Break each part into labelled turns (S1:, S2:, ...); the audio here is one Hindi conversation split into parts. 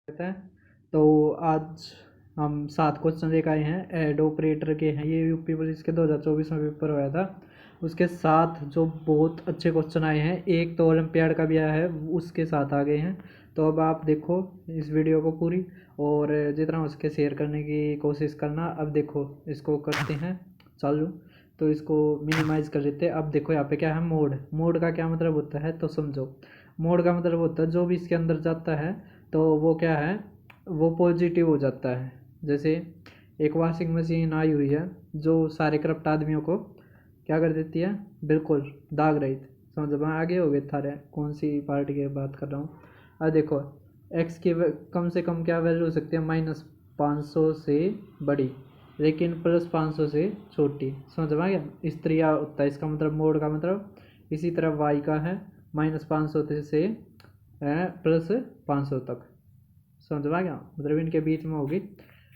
S1: कहते हैं। तो आज हम 7 क्वेश्चन लेकर आए हैं, एड ऑपरेटर के हैं। ये यूपी पुलिस के 2024 में पेपर हुआ था, उसके साथ जो बहुत अच्छे क्वेश्चन आए हैं। एक तो ओलंपियाड का भी आया है, उसके साथ आ गए हैं। तो अब आप देखो इस वीडियो को पूरी, और जितना हो सके शेयर करने की कोशिश करना। अब देखो इसको करते हैं चालू, तो इसको मिनिमाइज़ कर देते हैं। अब देखो यहाँ पे क्या है, मोड का क्या मतलब होता है तो समझो। मोड का मतलब होता है जो भी इसके अंदर जाता है तो वो क्या है, वो पॉजिटिव हो जाता है। जैसे एक वॉशिंग मशीन आई हुई है जो सारे करप्ट आदमियों को क्या कर देती है, बिल्कुल दाग रहित। समझ में आगे हो गए थारे कौन सी पार्टी की बात कर रहा हूँ। अब देखो एक्स की कम से कम क्या वैल्यू हो सकती है, -500 से बड़ी, लेकिन +500 से छोटी। समझ में आ गया, इस तरह होता है इसका मतलब मोड का मतलब। इसी तरह वाई का है -500 से +500 तक। समझ में आ गया, मतलब इनके बीच में होगी।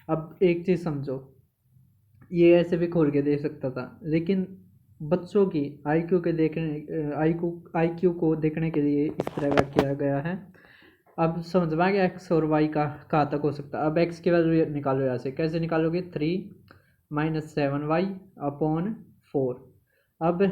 S1: अब एक चीज़ समझो, ये ऐसे भी खोल के दे सकता था, लेकिन बच्चों की आईक्यू के देखने आईक्यू को देखने के लिए इस तरह का किया गया है। अब समझ में आ गया एक्स और वाई का कहाँ तक हो सकता है। अब एक्स की वैल्यू निकालो, यहाँ से कैसे निकालोगे, 3 - 7y/4। अब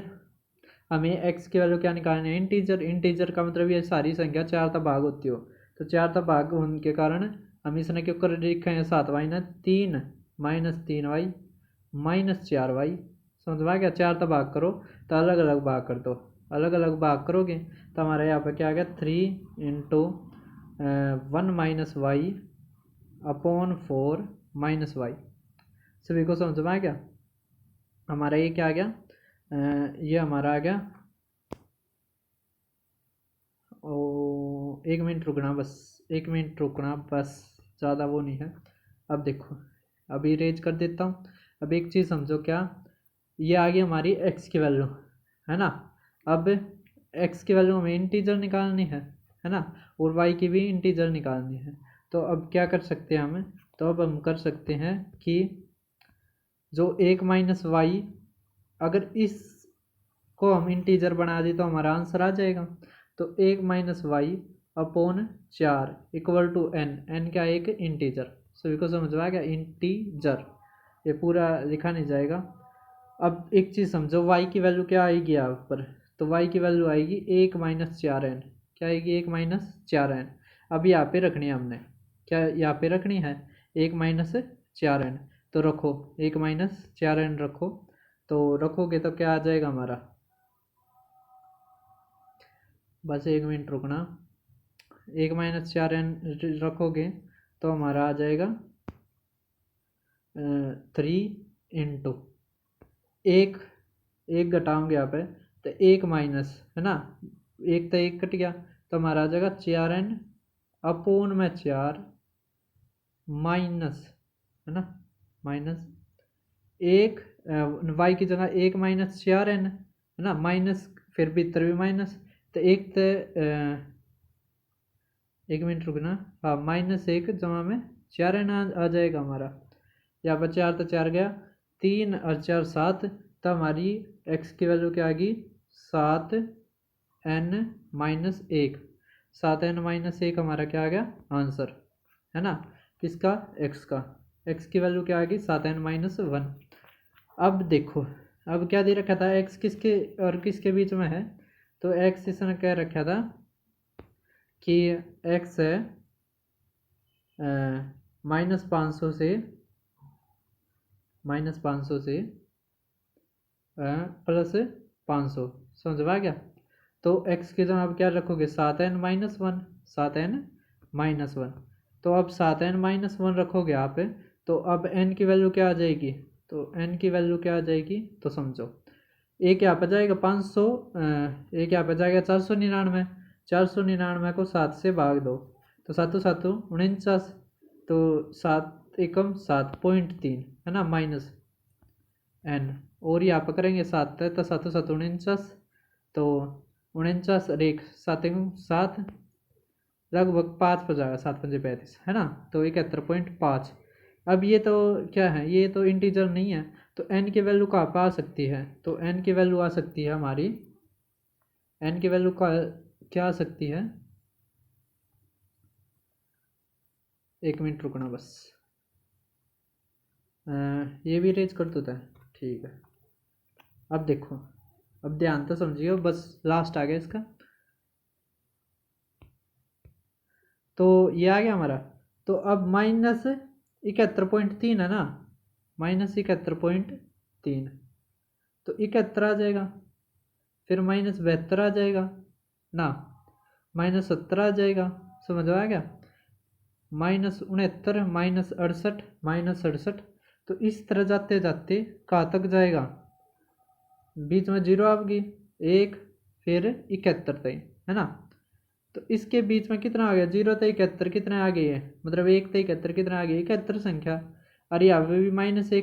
S1: हमें एक्स की वैल्यू क्या निकालनी है, इंटीजर का मतलब ये सारी संख्या 4 तक भाग होती हो, तो 4 तक भाग होने के कारण हम इसने क्यों कर लिखा है 7y ना, 3 - 3y -4y। समझ में आ गया, 4 तक भाग करो तो अलग अलग भाग कर दो, अलग अलग भाग करोगे तो हमारे यहाँ पर क्या आ गया, 3 × 1 - y/4 - y। सभी को समझ में आ गया। हमारा ये क्या आ गया, ये हमारा आ गया। ओ 1 मिनट रुकना बस, 1 मिनट रुकना बस, ज़्यादा वो नहीं है। अब देखो, अभी इरेज कर देता हूँ। अब एक चीज़ समझो, क्या ये आ गई हमारी एक्स की वैल्यू, है ना। अब एक्स की वैल्यू हमें इंटीजर निकालनी है ना, और वाई की भी इंटीजर निकालनी है। तो अब क्या कर सकते हैं हम, तो अब हम कर सकते हैं कि जो 1 - y, अगर इसको हम इंटीजर बना दें तो हमारा आंसर आ जाएगा। तो 1 - y/4 = n क्या है, एक इंटीजर। सभी को समझ में आ गया, इंटीजर, ये पूरा लिखा नहीं जाएगा। अब एक चीज़ समझो, y की वैल्यू क्या आएगी यहाँ पर, तो y की वैल्यू आएगी 1 - 4n। क्या आएगी, 1 - 4n। अब यहाँ पे रखनी है हमने, क्या यहाँ पे रखनी है, 1 - 4n। तो रखो 1 - 4n रखो, तो रखोगे तो क्या आ जाएगा हमारा, बस 1 मिनट रुकना। 1 - 4n रखोगे तो हमारा आ जाएगा 3 × 1 घटाओगे यहाँ पे तो 1 माइनस, है ना, 1 तो 1 कट गया, तो हमारा आ जाएगा 4n/4 माइनस, है ना, माइनस 1, वाई की जगह 1 - 4n, है ना, माइनस, फिर भीतर भी माइनस, तो 1 मिनट रुकना, हाँ, -1 जमा में 4n आ जाएगा हमारा। यहाँ पर 4 तो 4 गया, 3 और 4 7, तो हमारी एक्स की वैल्यू क्या आ गई, 7n - 1। 7n - 1 हमारा क्या आ गया आंसर, है ना, किसका, एक्स का। एक्स की वैल्यू क्या आ गई, 7n - 1। अब देखो, अब क्या दे रखा था, एक्स किसके और किसके बीच में है, तो एक्स इसने कह रखा था कि एक्स है -500 से +500। समझ में आ गया। तो x की जगह आप क्या रखोगे, 7n - 1। तो अब 7n - 1 रखोगे आप, तो अब n की वैल्यू क्या आ जाएगी, तो n की वैल्यू क्या आ जाएगी, तो समझो, एक यहाँ पर जाएगा 500, एक यहाँ पर जाएगा 499। 499 को 7 से भाग दो, तो 7 7 49, तो 7 एकम 7.3, है ना, -n। और यहाँ पर करेंगे 7 तो 7 7 49, तो 49 और 1 7 एकम 7, लगभग 5 पर जाएगा, 7 5 35, है ना, तो 71.5। अब ये तो क्या है, ये तो इंटीजर नहीं है, तो n की वैल्यू कहाँ पर आ सकती है, तो n की वैल्यू आ सकती है हमारी, n की वैल्यू का क्या आ सकती है, 1 मिनट रुकना बस। ये भी रेज कर देता है, ठीक है। अब देखो, अब ध्यान तो समझिए, बस लास्ट आ गया इसका। तो ये आ गया हमारा। तो अब -71.3 है ना, -71.3, तो 71 आ जाएगा। फिर -72 आ जाएगा ना, -17 आ जाएगा। समझ में आ गया? -69, -68, -68। तो इस तरह जाते जाते कहाँ तक जाएगा? बीच में जीरो आपकी, एक, फिर 71 तक, है ना। तो इसके बीच में कितना आ गया? 0 से 71 कितने आ गए है, मतलब 1 से 71 कितने आ गए? 71 संख्या। और यहाँ पे भी -1 से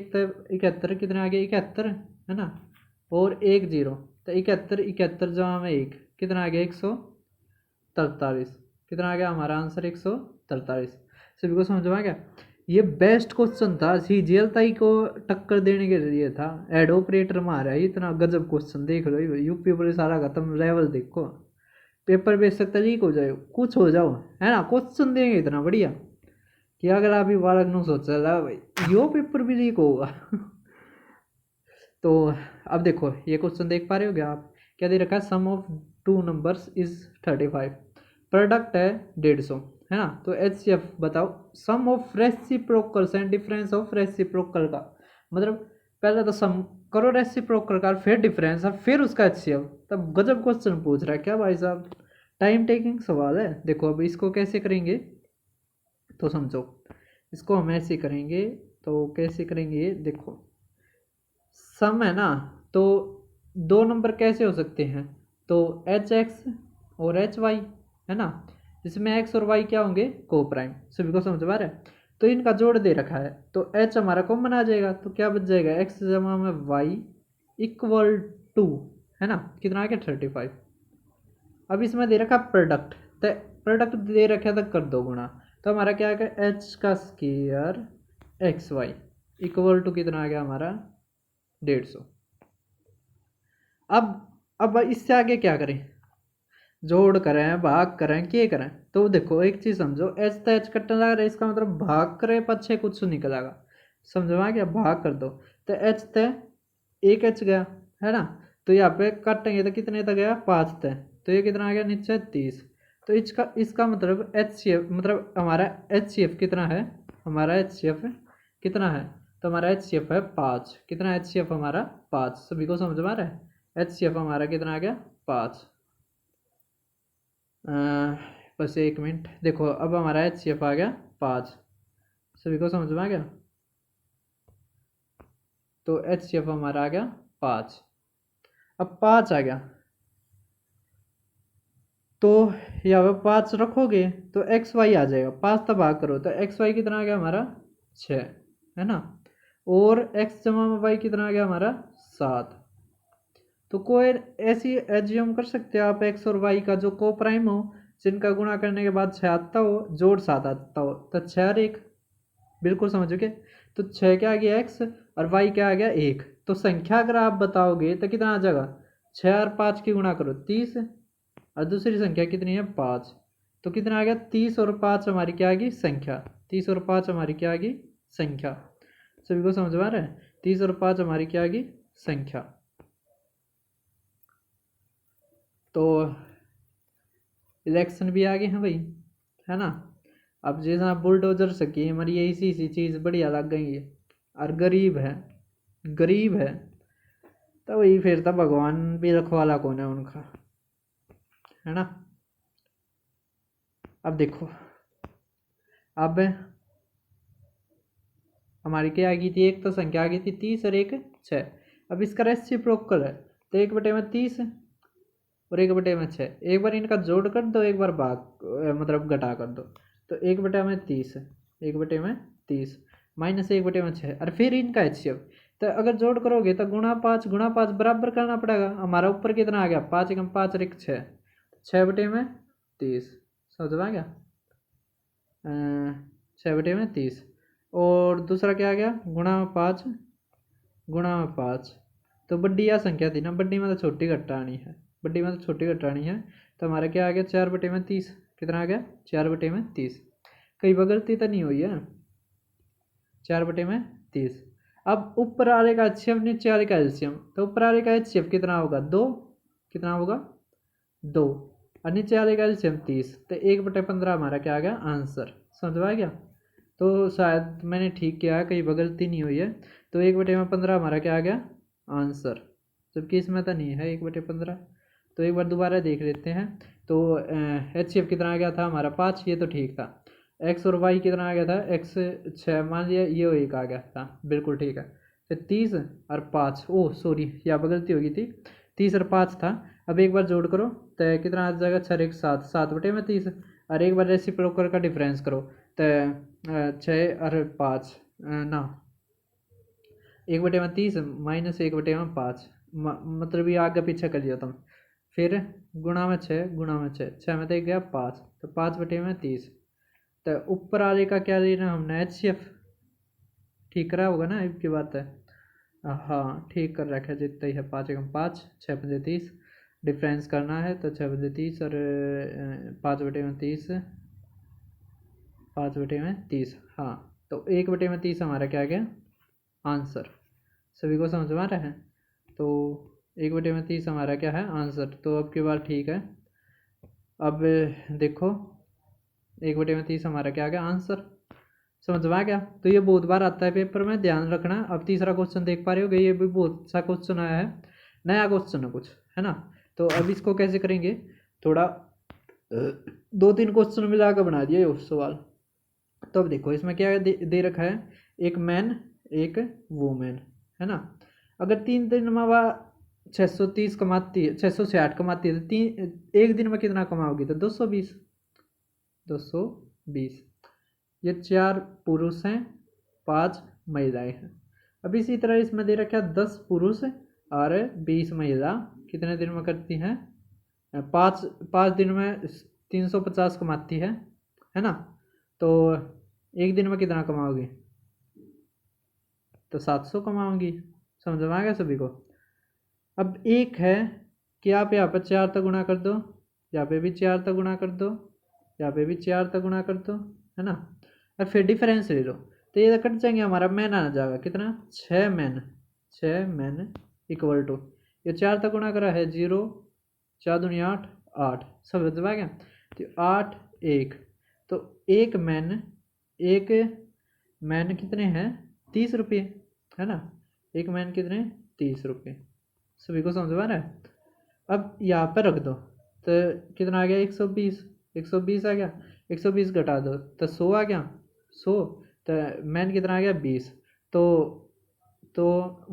S1: 71 कितने आ गए? 71, है ना। और 1 0, तो 71 71 जमा में 1 कितना आ गया? 143। कितना आ गया हमारा आंसर? 143। सभी को समझ में आ गया? ये बेस्ट क्वेश्चन था, सीजीएल ताई को टक्कर देने के लिए था। एड ऑपरेटर मारा है इतना गजब क्वेश्चन, देख लो यूपी पुलिस सारा खत्म, लेवल देखो। पेपर बेच सकता लीक हो जाए, कुछ हो जाओ, है ना। क्वेश्चन देंगे इतना बढ़िया कि अगर आप ही बालक नु सोचा ला भाई यो पेपर भी लीक होगा। तो अब देखो ये क्वेश्चन देख पा रहे हो क्या आप? क्या दे रखा है? Sum of two numbers is 35, product है 150, है ना। तो एचसीएफ बताओ, sum of reciprocals and difference of reciprocal का। मतलब पहले तो सम करो रेसिप्रोकल का, फिर डिफरेंस, और फिर उसका एचसीएफ। तब गजब क्वेश्चन पूछ रहा है क्या भाई साहब, टाइम टेकिंग सवाल है। देखो अब इसको कैसे करेंगे तो समझो, इसको हम ऐसे करेंगे। तो कैसे करेंगे देखो, सम है ना, तो दो नंबर कैसे हो सकते हैं? तो एच एक्स और एच वाई, है ना। इसमें एक्स और वाई क्या होंगे? को प्राइम। सभी को समझ में आ रहा है? तो इनका जोड़ दे रखा है, तो एच हमारा कॉमन आ जाएगा, तो क्या बच जाएगा? एक्स जमा में वाई इक्वल टू, है ना, कितना आ गया? 35। अब इसमें दे रखा प्रोडक्ट, तो प्रोडक्ट दे रखा था कर दो गुणा, तो हमारा क्या आ गया? एच का square X Y equal to कितना आ गया हमारा? 150। अब इससे आगे क्या करें? जोड़ करें, भाग करें, क्या करें? तो देखो एक चीज समझो, एच तो एच कटने लगा रहा है, इसका मतलब भाग करे पछे कुछ निकलेगा। समझ में आ गया? भाग कर दो, तो एच ते एक एच गया, है ना। तो यहाँ पे काटेंगे तो कितने तक गया? 5 तक, तो ये कितना आ गया नीचे? 30। तो इसका मतलब एच सी एफ, मतलब हमारा एच सी एफ कितना है? हमारा एच सी एफ कितना है? तो हमारा एच सी एफ है 5। कितना एच सी एफ हमारा? 5। सभी को समझ में आ रहा है? एच सी एफ हमारा कितना आ गया? 5। बस 1 मिनट, देखो अब हमारा एच सी एफ आ गया 5। सभी को समझ में आ गया? तो एच सी एफ हमारा आ गया 5। अब 5 आ गया, तो यहाँ पे 5 रखोगे तो एक्स वाई आ जाएगा। 5 तब भाग करो तो एक्स वाई कितना आ गया हमारा? 6, है ना। और एक्स जमा में वाई कितना आ गया हमारा? 7। तो कोई ऐसी एज्यूम कर सकते हो आप, एक्स और वाई का जो को प्राइम हो, जिनका गुणा करने के बाद 6 आता हो, जोड़ 7 आता हो, तो 6 और 1, बिल्कुल समझोगे। तो 6 क्या आ गया? एक्स, और वाई क्या आ गया? 1। तो संख्या अगर आप बताओगे तो कितना आ जाएगा? 6 और 5 की गुणा करो 30, और दूसरी संख्या कितनी है? 5। तो कितना आ गया? 30 और 5 हमारी क्या आ गई? संख्या। 30 और 5 हमारी क्या आ गई? संख्या। सभी को समझ में आ रहा है? 30 और 5 हमारी क्या आ गई? संख्या। तो इलेक्शन भी आ गए हैं भाई, है ना। अब जैसा बुलडोजर सकी हमारी ये इसी सी चीज़ बढ़िया लग गई है, और गरीब है, गरीब है, तो वही फिर तो भगवान भी रखवाला कौन है उनका, है ना। अब देखो, अब हमारी क्या आ गई थी? एक तो संख्या आ गई थी 30 और एक 6। अब इसका रेसिप्रोकल है, तो 1/30 और 1/6। एक बार इनका जोड़ कर दो, एक बार भाग मतलब घटा कर दो, तो 1/30, 1/30 -1/6, और फिर इनका एचसीएफ। तो अगर जोड़ करोगे तो गुणा 5 बराबर करना पड़ेगा। हमारा ऊपर कितना आ गया? 5 एकम 5 और 1 6, 6/30। समझ में आ गया? 6/30। और दूसरा क्या आ गया? गुणा 5। तो बड्डी या संख्या थी ना, बड्डी में तो छोटी घटानी है, बड्डी में तो छोटी घटानी है। तो हमारा क्या आ गया? 4/30। कितना आ गया? 4/30। कई बार गलती तो नहीं हुई है। 4/30। अब ऊपर वाले का HCF नीचे वाले का LCM, तो ऊपर वाले का HCF कितना होगा 2, कितना होगा 2, और नीचे वाले का LCM 30, तो 1/15 हमारा क्या आ गया आंसर। समझ में आ गया। तो शायद मैंने ठीक किया है, कहीं गलती नहीं हुई है। तो 1/15 हमारा क्या आ गया आंसर, जबकि इसमें तो नहीं है 1/15। तो एक बार दोबारा देख लेते हैं। तो HCF कितना आ गया था हमारा 5, ये तो ठीक था। X और Y कितना आ गया था, X 6 मान लिया, ये 1 आ गया था, बिल्कुल ठीक है। फिर 30 और 5, ओह सॉरी यहाँ पर गलती हो गई थी, 30 और 5 था। अब एक बार जोड़ करो तो कितना आ जाएगा 6 1 7, 7/30। और एक बार रेसिप्रोकल का डिफरेंस करो तो 6 और 5 ना 1/30 माइनस 1/5, मतलब ये आगे पीछे कर लिया तुम। फिर गुणा में 6, गुणा में 6, 6 में तो गया 5, तो 5/30। तो ऊपर वाले का क्या लेना हमने HCF, ठीक करा होगा ना इसकी बात है। हाँ ठीक कर रखा है, जितना ही है 5 एकम 5, 6/30 डिफरेंस करना है, तो 6/30 और 5/30, 5/30, हाँ। तो 1/30 हमारा क्या गया आंसर। सभी को समझ में आ रहा है। तो 1/30 हमारा क्या है आंसर। तो अब की बार ठीक है। अब देखो 1/30 हमारा क्या आ गया आंसर, समझ में आ गया। तो ये बहुत बार आता है पेपर में, ध्यान रखना। अब तीसरा क्वेश्चन देख पा रहे हो, ये भी बहुत अच्छा क्वेश्चन आया है, नया क्वेश्चन है कुछ, है ना। तो अब इसको कैसे करेंगे, थोड़ा 2-3 क्वेश्चन मिला कर बना दिए उस सवाल। तो अब देखो इसमें क्या दे रखा है, एक मैन एक वूमेन, है ना। अगर 3 दिन में वह 630 कमाती है, 660 कमाती है, तो एक दिन में कितना कमाओगी, तो 220, 220। ये 4 पुरुष हैं 5 महिलाएं हैं। अब इसी तरह इसमें दे रखा है 10 पुरुष और 20 महिला कितने दिन में करती हैं, 5 दिन में 350 कमाती है ना। तो एक दिन में कितना कमाओगी, तो 700 कमाओगी। समझ में आ गया सभी को। अब एक है कि आप यहाँ पर 4 तक गुणा कर दो, यहाँ पे भी 4 तक गुणा कर दो, यहाँ पे भी 4 तक गुणा कर दो, है ना। और फिर डिफरेंस ले लो, तो ये कट जाएंगे, हमारा मैन आ जाएगा कितना 6 मैन, 6 मैन इक्वल टू ये 4 तक गुणा करा है 0, 4 दूनी 8, 8 समझ में आ गया। तो 8 1, तो एक मैन कितने हैं 30 रुपये, है ना। एक मैन कितने 30 रुपये, सभी को समझ में आ रहा है। अब यहाँ पर रख दो तो कितना आ गया 120, 120 आ गया, 120 घटा दो तो 100 आ गया, 100। तो मैन कितना आ गया 20, तो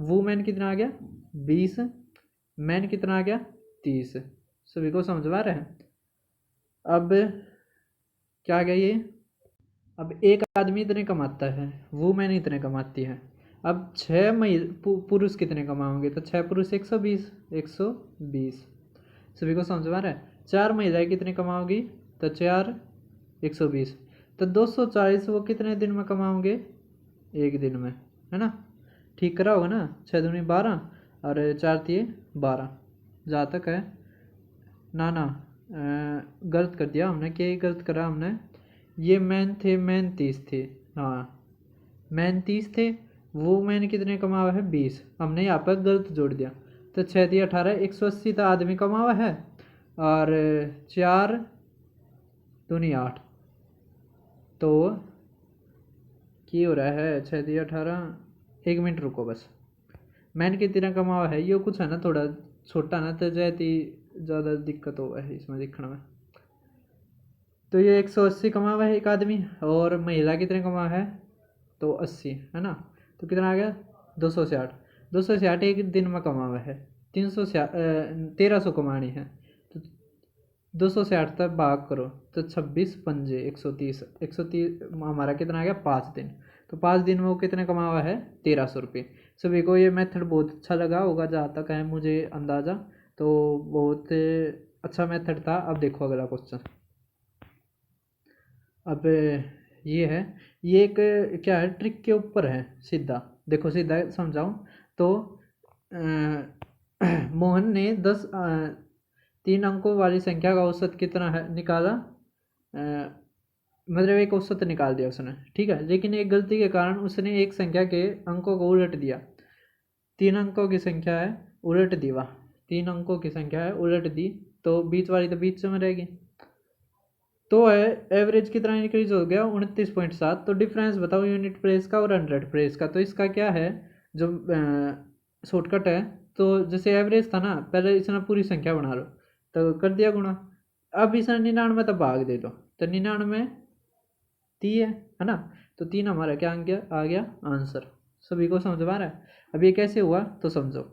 S1: वूमेन कितना आ गया 20, मैन कितना आ गया 30। सभी को समझ में आ रहा है। अब क्या आ गया ये, अब एक आदमी इतने कमाता है, वूमेन इतने कमाती है। अब 6 पुरुष कितने कमाओगे, तो 6 पुरुष 120, 120। सभी को समझ में आ रहा है। 4 महिलाएं कितने कमाओगी, तो 4 120, तो 240 वो कितने दिन में कमाओगे, एक दिन में, है ना। ठीक करा होगा ना, 6 दूनी 12 और 4 दिए 12, जहाँ तक है ना गलत कर दिया हमने, क्या गलत करा हमने, ये मैन थे, मैन 30 थे, हाँ मैन 30 थे, वो मैन कितने कमा हुआ है 20, हमने यहाँ पर गलत जोड़ दिया। तो 6 दिया 18, 180 तो आदमी कमा हुआ है, और 4 दूनी 8, तो क्या हो रहा है 6 दिया 18, 1 मिनट रुको बस। मैन कितना कमा हुआ है, ये कुछ है ना थोड़ा छोटा ना, तो जाती ज़्यादा दिक्कत हो है इसमें दिखने में। तो ये 180 कमा हुआ है एक आदमी, और महिला कितने कमा है, तो 80, है ना। तो कितना आ गया 260, 260 एक दिन में कमा हुआ है, 1300 कमानी है, तो 260 तक भाग करो तो 26 पंजे 130, 130 हमारा कितना आ गया 5 दिन। तो 5 दिन में वो कितने कमा हुआ है 1300 रुपये। सभी को ये मेथड बहुत अच्छा लगा होगा, जहाँ तक है मुझे अंदाज़ा, तो बहुत अच्छा मेथड था। अब देखो अगला क्वेश्चन। अब ये है, ये एक क्या है ट्रिक के ऊपर है, सीधा देखो, सीधा समझाऊं तो मोहन ने 3 अंकों वाली संख्या का औसत कितना है निकाला, मतलब एक औसत निकाल दिया उसने, ठीक है, लेकिन एक गलती के कारण उसने एक संख्या के अंकों को उलट दिया। 3 अंकों की संख्या है, उलट दी, वाह, 3 अंकों की संख्या है उलट दी, तो बीच वाली तो बीच में रहेगी। तो है एवरेज कितना इंक्रीज हो गया 29.7। तो डिफरेंस बताओ यूनिट प्लेस का और 100 प्लेस का। तो इसका क्या है जो शॉर्टकट है, तो जैसे एवरेज था ना, पहले इसने पूरी संख्या बना लो, तो कर दिया गुणा। अब इसने 99 तो भाग दे दो, तो 99 3 है ना, तो 3 हमारा क्या आ गया आंसर। सभी को समझ में आ रहा है? अब ये कैसे हुआ तो समझो।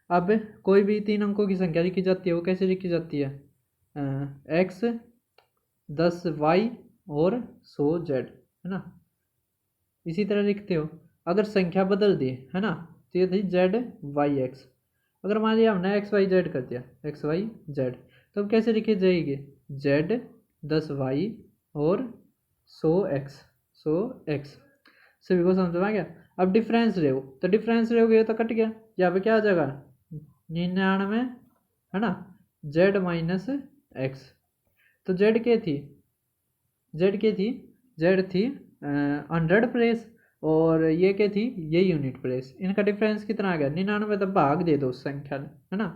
S1: अब कोई भी 3 अंकों की संख्या लिखी जाती है, वो कैसे लिखी जाती है, x 10y और 100z, है ना, इसी तरह लिखते हो। अगर संख्या बदल दी है ना, तो ये थी z y x। अगर मान लिया हमने x y z कर दिया, x y z, तो अब कैसे लिखी जाएगी, z 10y और 100x। सभी को समझ में आ गया? अब डिफरेंस ले, तो डिफरेंस लोगे तो कट गया, यहाँ पे क्या आ जाएगा 99, है ना, z माइनस एक्स। तो z क्या थी, z थी 100 प्लेस, और ये क्या थी, ये यूनिट प्लेस। इनका डिफरेंस कितना आ गया 99, तो भाग दे दो उस संख्या में, है ना,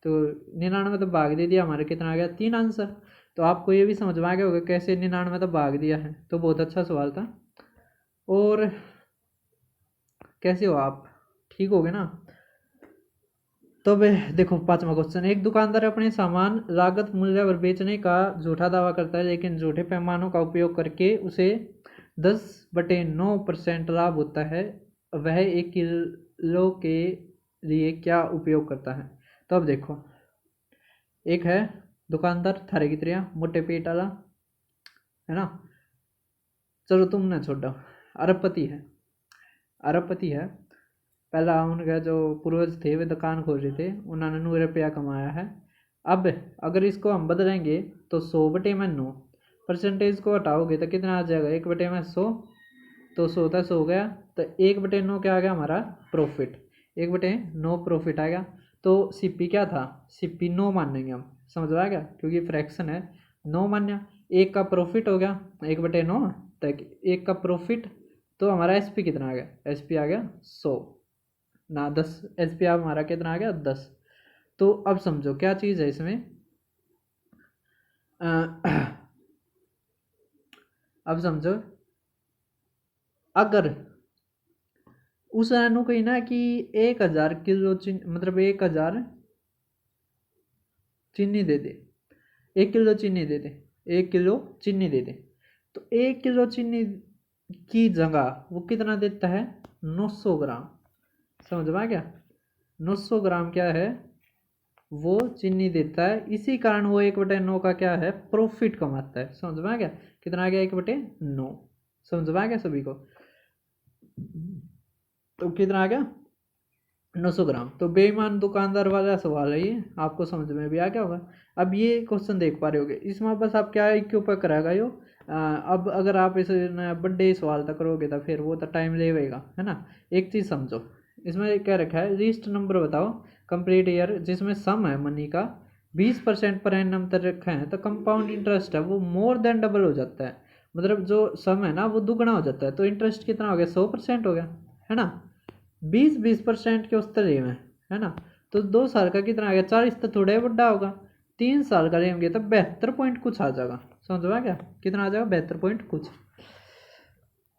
S1: तो 99 तो भाग दे दिया, हमारे कितना आ गया 3 आंसर। तो आपको ये भी समझ में आ गया होगा कैसे 99 तो भाग दिया है। तो बहुत अच्छा सवाल था। और कैसे हो आप, ठीक हो गए ना? तो वे देखो 5वां क्वेश्चन, एक दुकानदार अपने सामान लागत मूल्य पर बेचने का झूठा दावा करता है, लेकिन झूठे पैमानों का उपयोग करके उसे 10/9% लाभ होता है। वह 1 किलो के लिए क्या उपयोग करता है? तो अब देखो, एक है दुकानदार थारे की तरह मोटे पेट वाला, है ना, चलो तुमने छोड़ो, अरबपति है। पहला उनका जो पूर्वज थे वे दुकान खोल रहे थे, उन्होंने 9 रुपया कमाया है। अब अगर इसको हम बदलेंगे तो 100/9, परसेंटेज को हटाओगे तो कितना आ जाएगा 1/100, तो 100 था 100 हो गया, तो 1/9 क्या आ गया हमारा प्रॉफिट, 1/9 प्रॉफिट आ गया। तो सीपी क्या था, सीपी 9 मानेंगे हम, समझ आ गया, क्योंकि फ्रैक्शन है 9 मान्या। 1 का प्रॉफिट हो गया 1/9, तक 1 का प्रॉफिट, तो हमारा एसपी कितना आ गया, एसपी आ गया 100 ना 10, एसपी हमारा कितना आ गया 10। तो अब समझो क्या चीज़ है इसमें, अब समझो अगर उस अनु कही ना कि 1000 किलो मतलब 1000 चीनी दे दे, 1 किलो चीनी दे दे, 1 किलो चीनी दे दे, तो 1 किलो चीनी की जगह वो कितना देता है 900 ग्राम। समझ में आ गया, 900 ग्राम क्या है वो चीनी देता है, इसी कारण वो 1/9 का क्या है प्रॉफिट कमाता है। समझ में आ गया, कितना आ गया 1/9, समझ में आ गया सभी को? तो कितना आ गया 900 ग्राम। तो बेईमान दुकानदार वाला सवाल है ये, आपको समझ में भी आ गया होगा। अब ये क्वेश्चन देख पा रहे होगे, इसमें बस आप क्या के ऊपर कराएगा यो, अब अगर आप इस बड़े सवाल तक करोगे तो फिर वो तो टाइम लेगा, है ना। एक चीज़ समझो, इसमें क्या रखा है, लिस्ट नंबर बताओ कंप्लीट ईयर, जिसमें सम है मनी का 20% पर एनम तक रखा है, तो कंपाउंड इंटरेस्ट है वो मोर देन डबल हो जाता है, मतलब जो सम है ना वो दुगना हो जाता है। तो इंटरेस्ट कितना हो गया 100% हो गया, है ना, 20% के उस तरह में, है ना। तो 2 साल का कितना आ गया 40, तो थोड़ा ही बड़ा होगा। 3 साल का लेंगे तो 72 पॉइंट कुछ आ जाएगा। समझ में आ गया, कितना आ जाएगा 72 पॉइंट कुछ।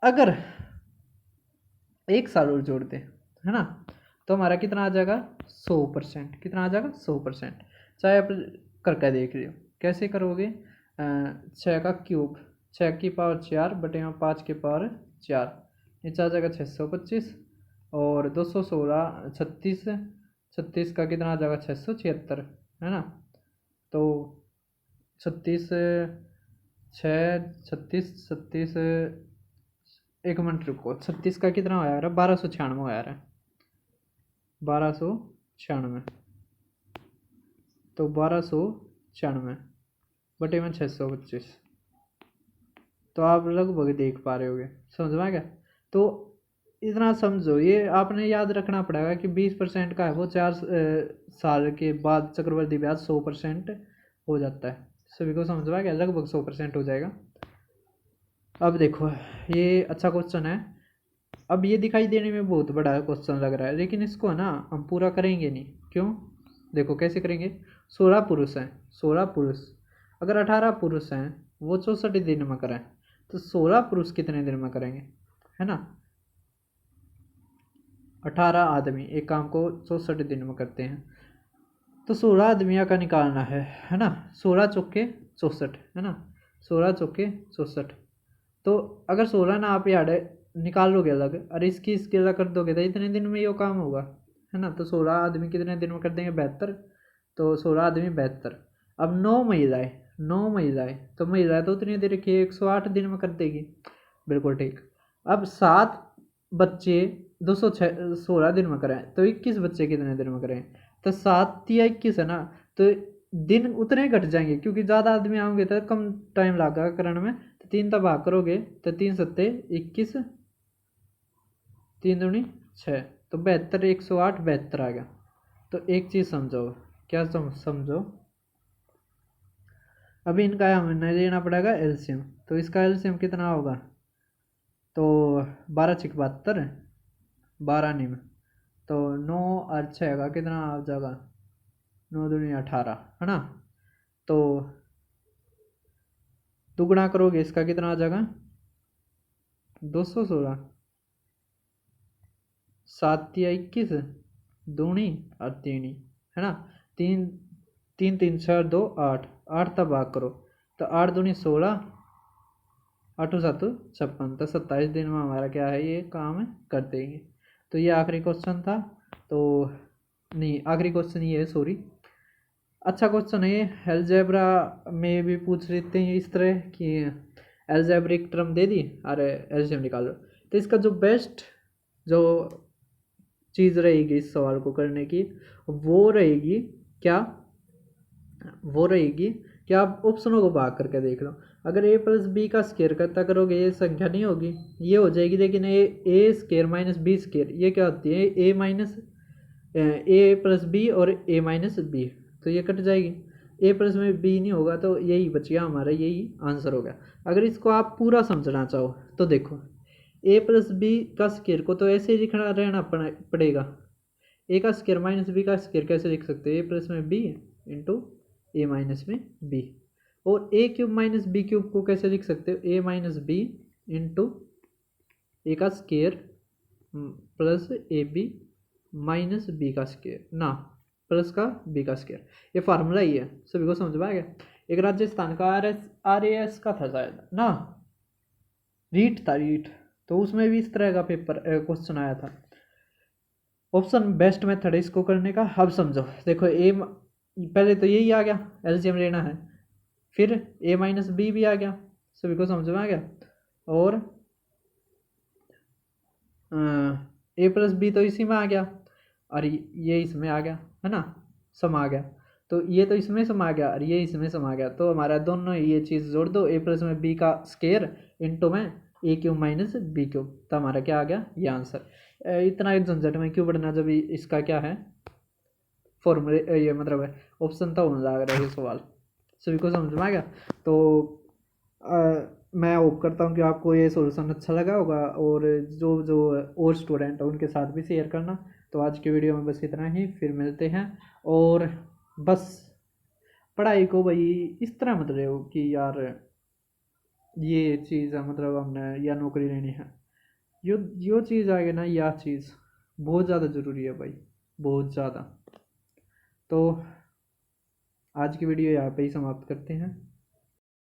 S1: अगर 1 साल और जोड़ दे, है ना, तो हमारा कितना आ जाएगा 100%, कितना आ जाएगा 100%। चाहे आप करके देख लियो कैसे करोगे, 6 का क्यूब, 6 की पावर 4 बटे 5 की पावर 4, नीचे आ जाएगा 625, और 216 36, 36 का कितना आ जाएगा 676, है ना। तो 36 6 36 36, एक मिनट रुको, 36 का कितना हो यार 1296 हो यार, 1296, तो 1296 बटे में 625, तो आप लगभग देख पा रहे होगे। समझ में आ गया? तो इतना समझो, ये आपने याद रखना पड़ेगा कि 20% का है वो 4 साल के बाद चक्रवृद्धि ब्याज 100% हो जाता है। सभी को समझ में आ गया, लगभग 100% हो जाएगा। अब देखो ये अच्छा क्वेश्चन है। अब ये दिखाई देने में बहुत बड़ा क्वेश्चन लग रहा है, लेकिन इसको ना हम पूरा करेंगे नहीं। क्यों? देखो कैसे करेंगे। 16 पुरुष हैं, 16 पुरुष, अगर 18 पुरुष हैं वो 64 दिन में करें, तो 16 पुरुष कितने दिन में करेंगे, है ना। 18 आदमी एक काम को 64 दिन में करते हैं, तो 16 आदमियों का निकालना है ना। 16 चौके 64, है ना, 16 चौके 64। तो अगर 16 ना आप याद निकाल लोगे अलग और इसकी अलग कर दोगे तो इतने दिन में ये काम होगा, है ना। तो 16 आदमी कितने दिन में कर देंगे, 72। तो 16 आदमी 72। अब 9 महिलाएं, 9 महिलाएं, तो महिलाएं तो उतनी देर की 108 दिन में कर देगी, बिल्कुल ठीक। अब 7 बच्चे 216 दिन में कराएं, तो 21 बच्चे कितने दिन में करें, तो 7 या 21 है ना। तो दिन उतने घट जाएंगे, क्योंकि ज़्यादा आदमी आओगे तो कम टाइम लगेगा करने में। तो 3 का भाग करोगे तो 3 सत्ते 21, 3 दूनी 6, तो 72, 108, 72 आ गया। तो एक चीज़ समझो, क्या समझो, अभी इनका हमें लेना पड़ेगा एलसीएम। तो इसका एलसीएम कितना होगा, तो 12 छिक 72, 12 निम, तो 9 और 6 का कितना आ जाएगा, 9 दूनी 18, है ना। तो दुगुना करोगे इसका कितना आ जाएगा, 216, 7 या 21, दूनी और तीनी, है ना। 3 3 3 4 2 8, 8 तक भाग करो, तो 8 दूनी 16, 8 7 56, तो 27 दिन में हमारा क्या है, ये काम कर देंगे। तो ये आखिरी क्वेश्चन था। तो नहीं, आखिरी क्वेश्चन ये है, सॉरी, अच्छा क्वेश्चन है ये। अलजेब्रा में भी पूछ लेते हैं इस तरह कि अलजेब्रिक टर्म दे दी, अरे एलसीएम निकालो। तो इसका जो बेस्ट जो चीज़ रहेगी इस सवाल को करने की, वो रहेगी क्या, वो रहेगी कि आप ऑप्शनों को भाग करके देख लो। अगर a प्लस बी का स्केयर करता करोगे ये संख्या नहीं होगी, ये हो जाएगी। लेकिन ए स्केयर माइनस बी स्केयर ये क्या होती है, ए माइनस ए प्लस बी और ए माइनस बी, तो ये कट जाएगी। ए प्लस में बी नहीं होगा, तो यही बच गया हमारा, यही आंसर होगा। अगर इसको आप पूरा समझना चाहो तो देखो, ए प्लस बी का स्केयर को तो ऐसे ही लिखना रहना पड़ेगा। ए का स्केयर माइनस बी का स्केयर कैसे लिख सकते हो, ए प्लस में बी इंटू ए माइनस में बी। और A cube minus B cube को कैसे लिख सकते हो, A minus B into A का square plus A B minus B का स्केयर, ना प्लस का बी का स्केयर। ये फार्मूला ही है, सभी को समझ में आ गया। एक राजस्थान का आर ए एस का था शायद ना, रीट था, रीट, तो उसमें भी इस तरह का पेपर क्वेश्चन आया था। ऑप्शन बेस्ट मेथड है इसको करने का। अब समझो, देखो ए पहले तो यही आ गया, एलसीएम लेना है, फिर ए माइनस बी भी आ गया, सभी को समझ में आ गया। और ए प्लस बी तो इसी में आ गया, और ये इसमें आ गया, है ना, समा गया। तो ये तो इसमें समा गया और ये इसमें समा गया, तो हमारा दोनों ये चीज़ जोड़ दो, ए प्लस में बी का स्केयर इंटू में ए क्यूब माइनस बी क्यूब, तो हमारा क्या आ गया, ये आंसर। इतना एक झंझट में क्यों पढ़ना जब इसका क्या है फॉर्मूले, ये मतलब है ऑप्शन तो होने लग रहा है ये सवाल, सभी को समझ में आ गया। तो मैं होप करता हूँ कि आपको ये सॉल्यूशन अच्छा लगा होगा, और जो जो और स्टूडेंट हैं उनके साथ भी शेयर करना। तो आज की वीडियो में बस इतना ही, फिर मिलते हैं। और बस पढ़ाई को भाई इस तरह मत रहे हो कि यार ये चीज़ है, मतलब हमने या नौकरी लेनी है, यो चीज़ आगे ना, यह चीज़ बहुत ज़्यादा ज़रूरी है भाई, बहुत ज़्यादा। तो आज की वीडियो यहाँ पे ही समाप्त करते हैं।